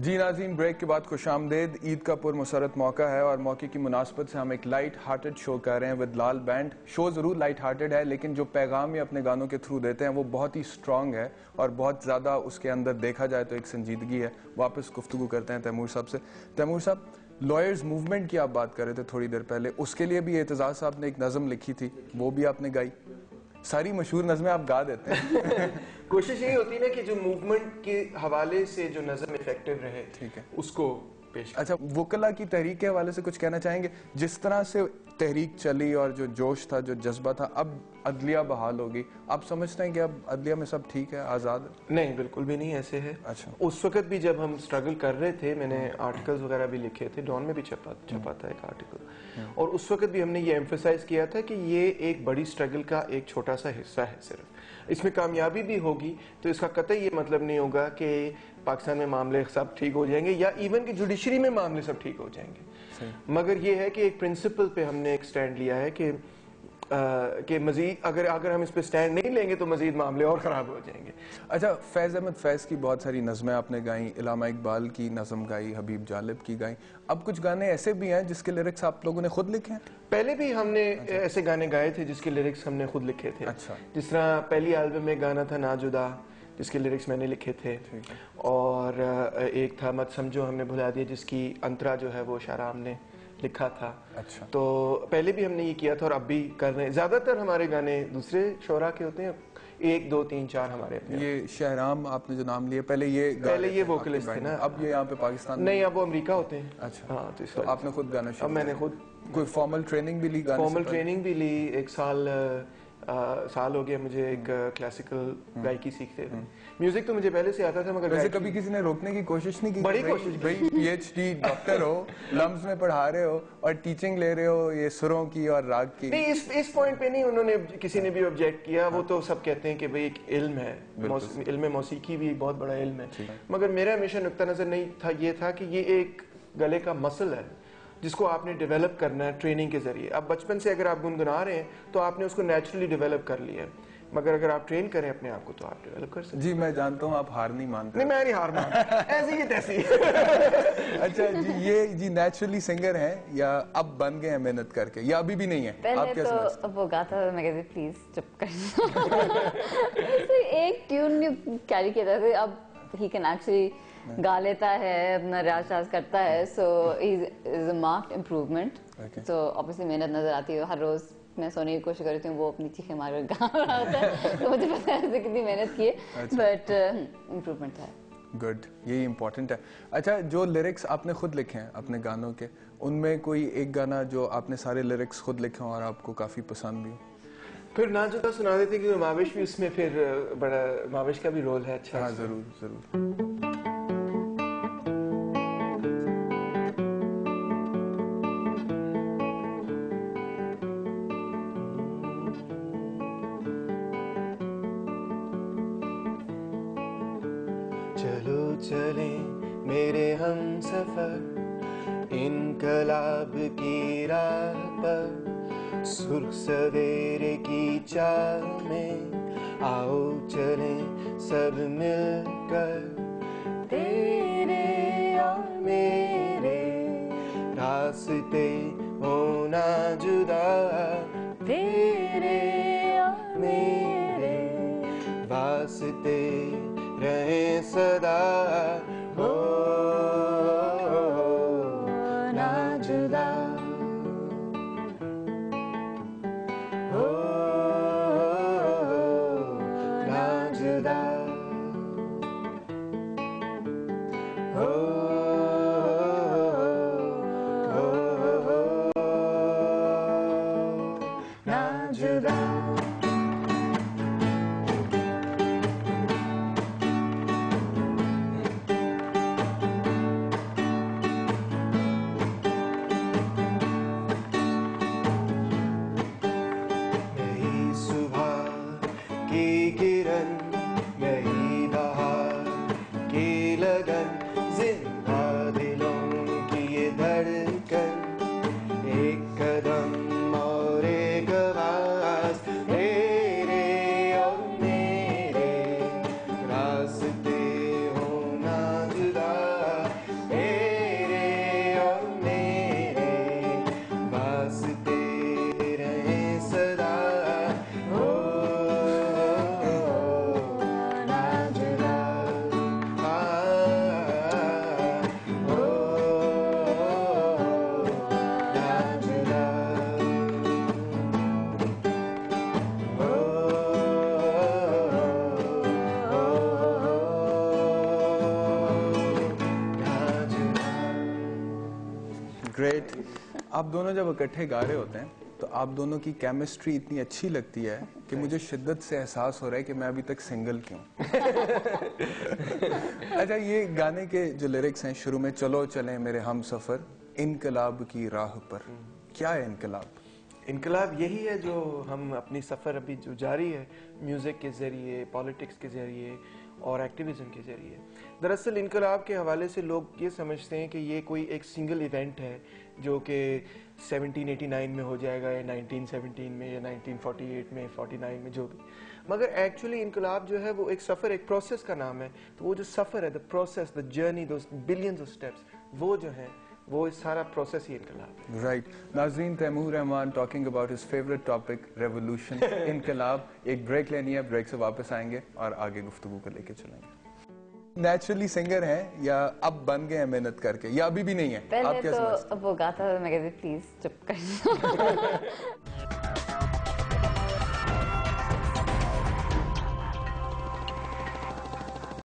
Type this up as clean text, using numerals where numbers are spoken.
जी नाज़रीन, ब्रेक के बाद खुशामदेद। ईद का पुरमसरत मौका है और मौके की मुनासबत से हम एक लाइट हार्टेड शो कर रहे हैं विद लाल बैंड। शो ज़रूर लाइट हार्टेड है, लेकिन जो पैगाम ये अपने गानों के थ्रू देते हैं वो बहुत ही स्ट्रॉन्ग है और बहुत ज़्यादा उसके अंदर देखा जाए तो एक संजीदगी है। वापस गुफ्तगू करते हैं तैमूर साहब से। तैमूर साहब, लॉयर्स मूवमेंट की आप बात कर रहे थे थोड़ी देर पहले, उसके लिए भी एतजाज़ साहब ने एक नज़म लिखी थी, वो भी आपने गाई। सारी मशहूर नज़में आप गा देते हैं। कोशिश यही होती है ना कि जो मूवमेंट के हवाले से जो नज़म इफेक्टिव रहे, ठीक है, उसको पेश। अच्छा, वकला की तहरीक के हवाले से कुछ कहना चाहेंगे? जिस तरह से तहरीक चली और जो जोश था, जो जज्बा था, अब अदलिया बहाल होगी, आप समझते हैं कि अब अदलिया में सब ठीक है, आज़ाद? नहीं, बिल्कुल भी नहीं ऐसे है। अच्छा, उस वक्त भी जब हम स्ट्रगल कर रहे थे, मैंने आर्टिकल्स वगैरह भी लिखे थे, डॉन में भी छपा था एक आर्टिकल, और उस वक्त भी हमने ये एम्फेसाइज किया था कि ये एक बड़ी स्ट्रगल का एक छोटा सा हिस्सा है। सिर्फ इसमें कामयाबी भी होगी तो इसका कतई ये मतलब नहीं होगा कि पाकिस्तान में मामले सब ठीक हो जाएंगे या इवन कि जुडिशरी में मामले सब ठीक हो जाएंगे। मगर ये है कि एक प्रिंसिपल पे हमने एक स्टैंड लिया है कि मजीद अगर हम इस पे स्टैंड नहीं लेंगे तो मजीद मामले और ख़राब हो जाएंगे। अच्छा, फैज़ अहमद फैज़ की बहुत सारी नज़में आपने गाई, इलामा इकबाल की नज़म गाई, हबीब जालिब की गाई। अब कुछ गाने ऐसे भी हैं जिसके लिरिक्स आप लोगों ने खुद लिखे हैं? पहले भी हमने ऐसे गाने गाए थे जिसके लिरिक्स हमने खुद लिखे थे। अच्छा, जिस तरह पहली एल्बम में गाना था ना जुदा, जिसके लिरिक्स मैंने लिखे थे, और एक था मत समझो हमने भुला दिया, जिसकी अंतरा जो है वो शाराम ने लिखा था। अच्छा, तो पहले भी हमने ये किया था और अब भी कर रहे हैं। ज्यादातर हमारे गाने दूसरे शोरा के होते हैं, 1 2 3 4 हमारे अपने। ये शहराम आपने जो नाम लिया, पहले ये वोकलिस्ट थे ना, अब ये यहाँ पे पाकिस्तान नहीं, अब वो अमेरिका होते हैं। अच्छा, हाँ, तो आपने खुद गाना शुरू? अब मैंने खुद कोई फॉर्मल ट्रेनिंग भी ली? फॉर्मल ट्रेनिंग भी ली, 1 साल हो गया मुझे एक क्लासिकल गायकी सीखते हुए। म्यूजिक तो मुझे पहले से आता था, मगर वैसे कभी किसी ने रोकने की कोशिश नहीं की? बड़ी कोशिश, भाई PhD डॉक्टर हो, लम्स में पढ़ा रहे हो और टीचिंग ले रहे हो ये सुरों की और राग की। नहीं, इस पॉइंट पे नहीं उन्होंने किसी ने भी ऑब्जेक्ट किया। वो तो सब कहते हैं कि भाई एक इल्म है, इल्म मौसीकी भी एक बहुत बड़ा इल्म है, मगर मेरा हमेशा नुक्ता नजर नहीं था, ये था कि ये एक गले का मसल है जिसको आपने डेवलप करना है ट्रेनिंग के जरिए। अब बचपन से अगर आप गुनगुना रहे हैं तो आपने उसको नेचुरली डेवलप कर लिया है, मगर अगर आप ट्रेन करें अपने आप को तो आप डेवलप कर सकते हैं। जी, मैं जानता हूँ आप हार नहीं मानते। नहीं, मैं नहीं हार मानता, ऐसी ही तैसी। अच्छा जी, ये जी नेचुरली सिंगर हैं या अब बन गए हैं मेहनत करके, या अभी भी नहीं है? पहले तो वो गाता था, मैं कहती प्लीज चुप कर। एक ट्यून कैरी किया था, अब ही कैन एक्चुअली गा लेता है, अपना रियाज करता है, so is a marked improvement. तो ऑब्वियसली मेहनत नजर आती है, हर रोज मैं सोने की कोशिश कर रही हूँ, वो अपनी चीखें मार कर गा रहा होता है, तो मुझे पता है कितनी मेहनत की है, बट इम्प्रूवमेंट है। गुड, यही इम्पोर्टेंट है। अच्छा, जो लिरिक्स आपने खुद लिखे हैं अपने गानों के, उनमें कोई एक गाना जो आपने सारे लिरिक्स खुद लिखे हों और आपको काफी पसंद भी हो? फिर ना जुदा सुना देते कि माविश भी उसमें, फिर बड़ा माविश का भी रोल है। अच्छा, हाँ, जरूर जरूर। चलो चले मेरे हम सफर इनकलाब की राह पर, सुर्ख सवेरे की चाह में आओ चले सब मिलकर, तेरे और मेरे रास्ते होना जुदा, तेरे और मेरे वास्ते रहे सदा, हो ना जुदा, हो ना जुदा, हो ना जुदा। नई बहार की लगन, जिंदा दिलों की ये धड़कन, एक कदम और एक आवाज, आप दोनों जब इकट्ठे गा रहे होते हैं तो आप दोनों की केमिस्ट्री इतनी अच्छी लगती है कि मुझे शिद्दत से एहसास हो रहा है कि मैं अभी तक सिंगल क्यों। अच्छा, ये गाने के जो लिरिक्स हैं शुरू में, चलो चलें मेरे हम सफर इनकलाब की राह पर, क्या है इनकलाब? इनकलाब यही है जो हम अपनी सफ़र अभी जो जारी है म्यूज़िक के ज़रिए, पॉलिटिक्स के ज़रिए और एक्टिविज़म के ज़रिए। दरअसल इनकलाब के हवाले से लोग ये समझते हैं कि ये कोई एक सिंगल इवेंट है जो कि 1789 में हो जाएगा या 1917 में या 1948 में, 49 में, जो भी। मगर एक्चुअली इनकलाब जो है वो एक सफ़र, एक प्रोसेस का नाम है। तो वो जो सफ़र है, the process, the journey, those billions of steps, वो जो है वो इस सारा प्रोसेस ही इनकलाब है। राइट। नाज़रीन, Taimur Rahman talking about his favourite topic revolution, इनकलाब। एक ब्रेक लेनी है, ब्रेक से वापस आएंगे और आगे गुफ्तगू को लेके चलेंगे। नेचुरली सिंगर हैं या अब बन गए हैं मेहनत करके, या अभी भी नहीं है? पहले आप क्या समझते हैं? तो वो गाता था, मैं कहती प्लीज चुप कर